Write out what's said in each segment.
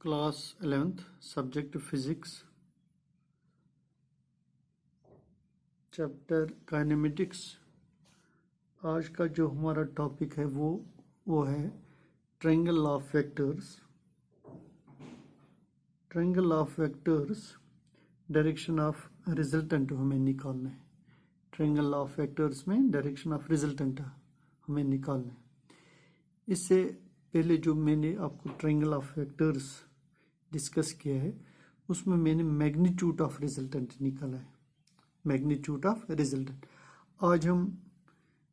Class 11th subject physics chapter kinematics. आज का जो हमारा टॉपिक है वो है triangle of vectors. Triangle of vectors direction of resultant हमें निकालना है। ट्रायंगल ऑफ वेक्टर्स में डायरेक्शन ऑफ रिजल्टेंट हमें निकालना है। इससे पहले जो मैंने आपको ट्रायंगल ऑफ वेक्टर्स डिस्कस किया है उसमें मैंने मैग्नीट्यूड ऑफ रिजल्टेंट निकाला है। Magnitude of resultant. आज हम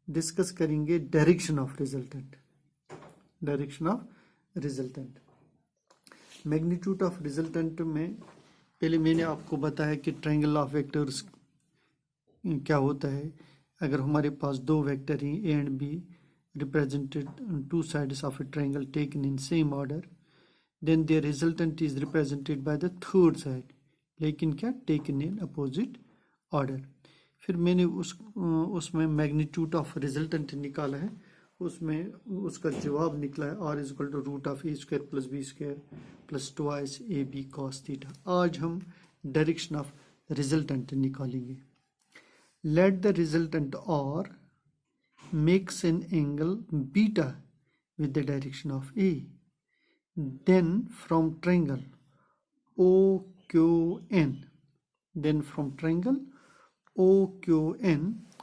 डिस्कस करेंगे direction of resultant. Direction of resultant. Magnitude of resultant में पहले मैंने आपको बताया कि ट्रायंगल ऑफ वेक्टर्स क्या होता है। अगर हमारे पास दो वेक्टर हैं A and B represented on two sides of a triangle taken in same order, then their resultant is represented by the third side, लेकिन क्या taken in opposite order। फिर मैंने उसमें मैग्नीट्यूड ऑफ रिजल्टेंट निकाला है। उसमें उसका जवाब निकला है r is equal to root of A square plus B square plus twice A B cos theta. आज हम डायरेक्शन ऑफ रिजल्टेंट निकालेंगे। Let the resultant r makes an angle beta with the direction of A. Then from triangle OQN,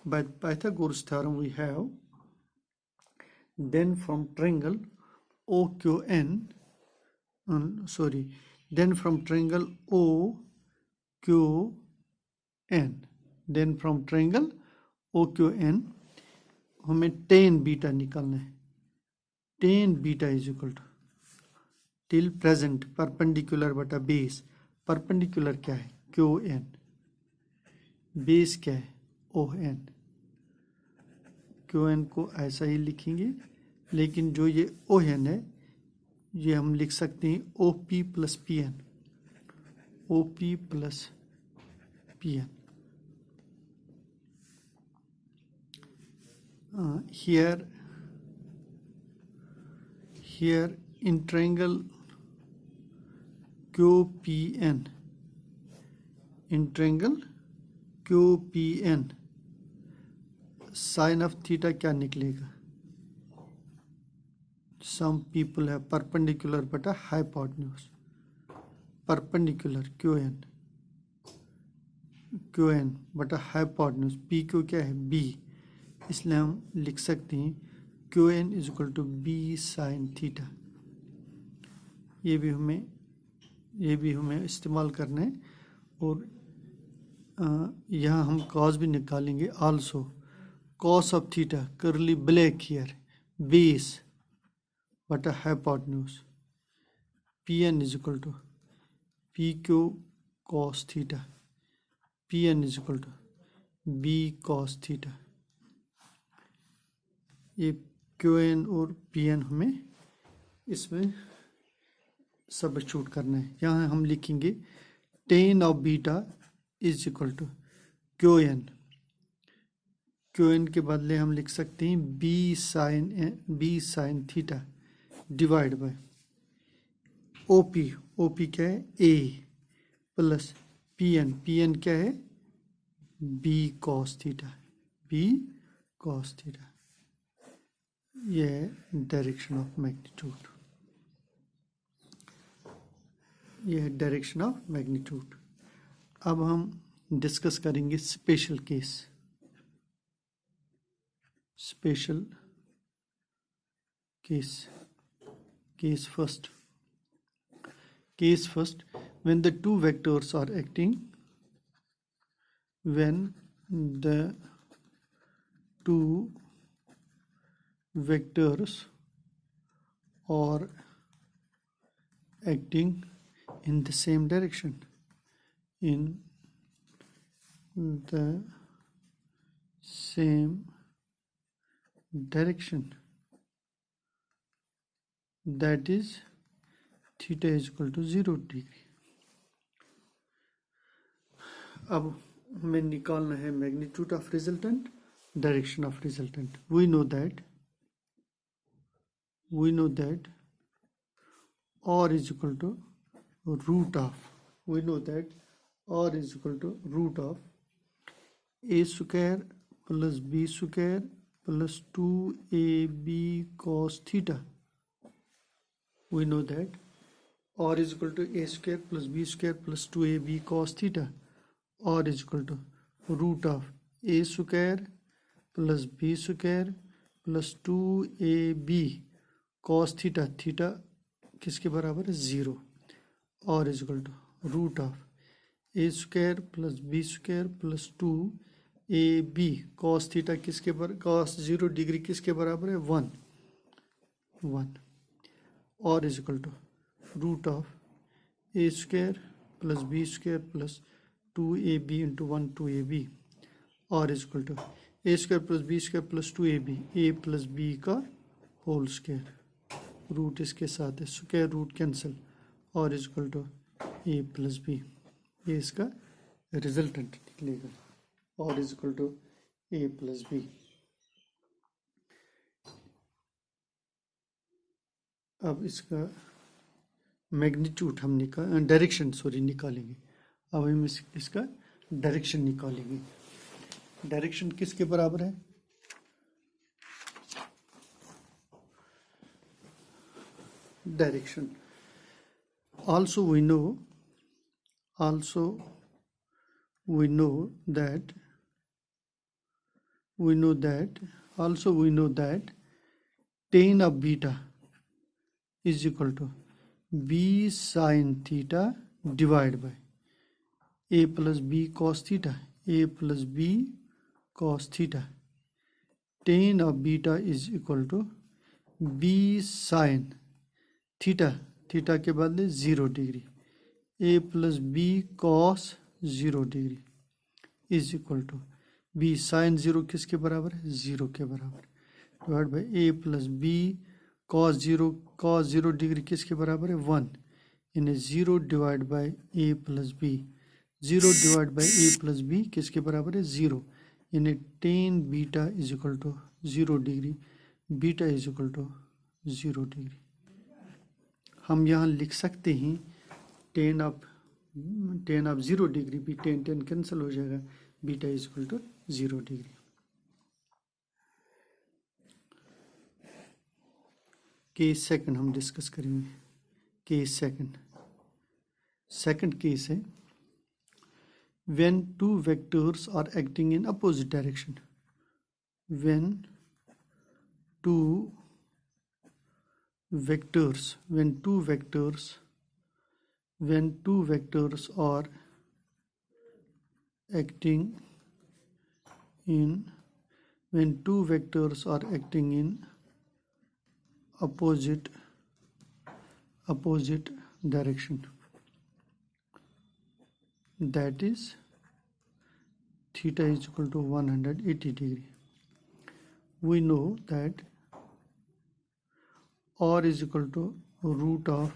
by Pythagoras theorem we have, then from triangle OQN, then from triangle OQN, हमें tan beta निकालना है। Tan beta is equal to till present perpendicular बटा base. Perpendicular क्या है Q N, base क्या है O N. Q N को ऐसा ही लिखेंगे, लेकिन जो ये ओ एन है ये हम लिख सकते हैं O P plus P N. O P plus P N. Here in triangle QPN, sin of theta क्या निकलेगा? Some people have perpendicular बटा hypotenuse। perpendicular QN बटा hypotenuse। P क्यों क्या है B, इसलिए हम लिख सकते हैं Q N is equal to B sine theta. ये भी हमें इस्तेमाल करना है। और यहाँ हम कॉस भी निकालेंगे। आल्सो कॉस ऑफ थीटा करली ब्लैक हियर बेस बटा hypotenuse. P N is equal to P Q cos theta. P N is equal to B cos theta. ये क्यू एन और पी एन हमें इसमें सब्स्टिट्यूट करना है। यहाँ हम लिखेंगे tan of beta is equal to Q N. Q N के बदले हम लिख सकते हैं B sine theta divide by O P. O P क्या है A plus P N. P N क्या है B cos theta. B cos theta. ये है डायरेक्शन ऑफ मैग्नीट्यूड। ये है डायरेक्शन ऑफ मैग्नीट्यूड। अब हम डिस्कस करेंगे special case. Special case first. when the two vectors are acting, when the two vectors are acting in the same direction, that is theta is equal to 0 degree। अब हमें निकालना है magnitude of resultant, direction of resultant. we know that r is equal to root of, we know that r is equal to root of a square plus b square plus 2ab cos theta. We know that r is equal to a square plus b square plus 2ab cos theta. r is equal to root of a square plus b square plus 2ab cos theta. Theta किसके बराबर है? 0. r is equal to root of a square plus b square plus 2ab cos theta किसके पर cos 0 degree किसके बराबर है? 1. r is equal to root of a square plus b square plus 2ab into 1 2ab. r is equal to a square plus b square plus 2ab, a plus b का whole square, root इसके साथ है, square root cancel, r is equal to a plus b. ये इसका resultant निकलेगा, r is equal to a plus b. अब इसका magnitude हम डायरेक्शन निकालेंगे. अब हम इसका डायरेक्शन निकालेंगे. डायरेक्शन किसके बराबर है? Direction also we know that tan of beta is equal to b sin theta divided by a plus b cos theta. a plus b cos theta. Tan of beta is equal to b sin theta. Theta के बदले 0 degree, a plus B cos 0 degree is equal to b sine 0 किसके बराबर है? 0 के बराबर, divide by a plus B cos 0 degree किसके बराबर है? 1. यानी 0 divide by a plus B, 0 divide by a plus B किसके बराबर है? 0. यानी tan beta is equal to 0 degree, beta is equal to 0 degree. हम यहाँ लिख सकते हैं टेन ऑफ 0 डिग्री भी टेन कैंसिल हो जाएगा, beta is equal to 0 degree. Case second हम डिस्कस करेंगे. केस सेकंड केस है when two vectors are acting in opposite direction. When two vectors are acting in opposite direction, that is theta is equal to 180 degree. We know that r is equal to root of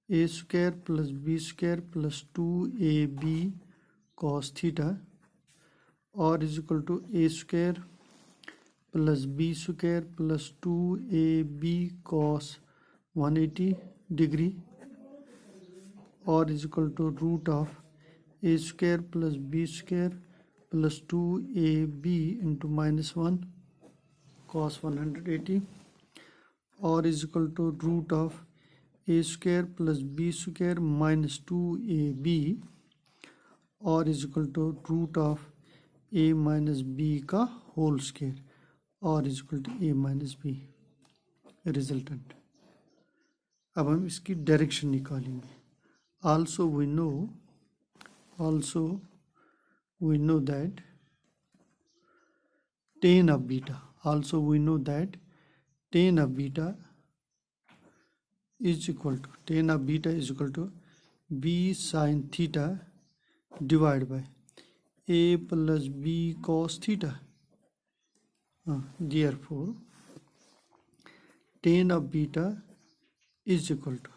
a square plus b square plus 2ab cos theta. r is equal to a square plus b square plus 2ab cos 180 degree. r is equal to root of a square plus b square plus 2ab into minus 1 cos 180. r is equal to root of a square plus b square minus 2ab. r is equal to root of a minus b का whole square. r is equal to a minus b resultant. अब हम इसकी direction निकालेंगे. also we know that tan of beta is equal to b sin theta divided by a plus b cos theta. Therefore tan of beta is equal to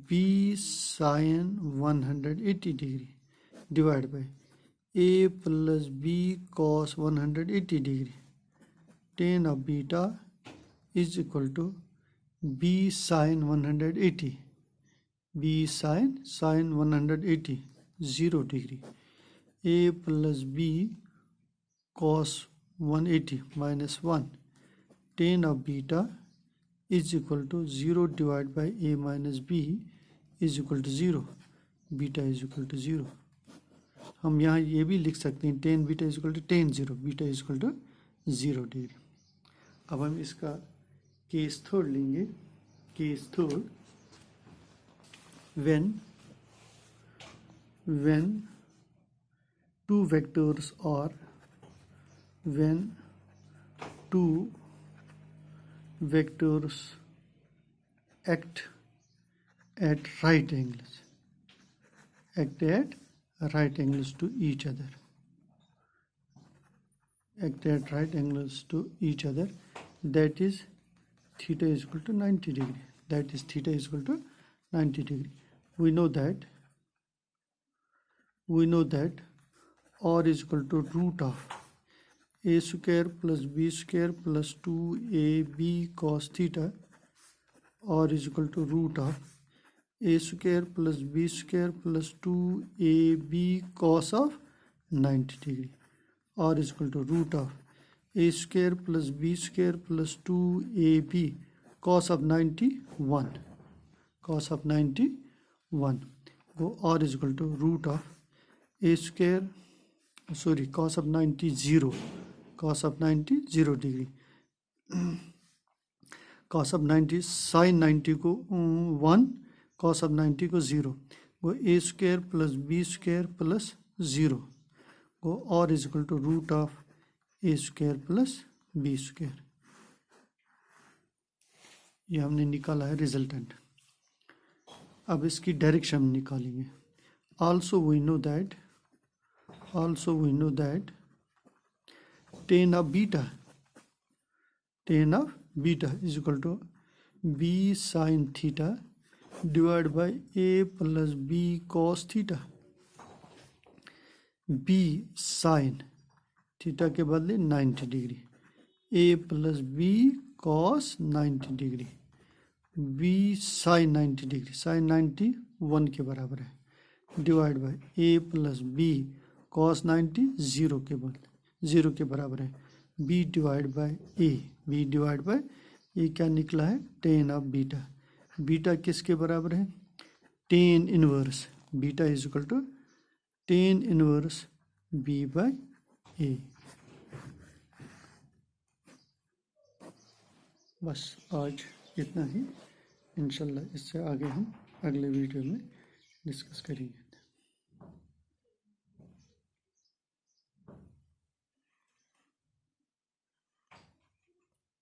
b sin 180 degree divided by a plus b cos 180 degree. Tan of beta is equal to b sin 180. B sine 180 0 degree, A plus B cos 180 -1 tan of beta is equal to 0 divided by a minus b is equal to 0, beta is equal to 0। हम यहाँ ये भी लिख सकते हैं tan beta is equal to tan 0, beta is equal to 0 degree. अब हम इसका केस थर्ड लेंगे। Case third, when two vectors are act at right angles to each other, that is theta is equal to 90 degree. We know that r is equal to root of a square plus b square plus 2ab cos theta, r is equal to root of a square plus b square plus 2ab cos of 90 degree, r is equal to root of a square plus b square plus 2ab cos of 91, cos of 91, go r is equal to root of a square, sorry, cos of 90 0 degree, cos of 90 sin 90 को 1, cos of 90 को 0, go a square plus b square plus 0, go r is equal to root of a square plus b square। ये हमने निकाला है resultant. अब इसकी direction हम निकालेंगे। also we know that tan of beta is equal to b sin theta divided by a plus b cos theta। b sin theta के बदले 90 degree, a plus b cos 90 degree, b sin 90 degree, sin 90 1 के बराबर है, divide by a plus b cos 90 0 के बराबर है, b divide by a क्या निकला है tan ऑफ बीटा। बीटा किसके बराबर है tan inverse, beta is equal to tan inverse b by a। बस आज इतना ही, इंशाल्लाह इससे आगे हम अगले वीडियो में डिस्कस करेंगे।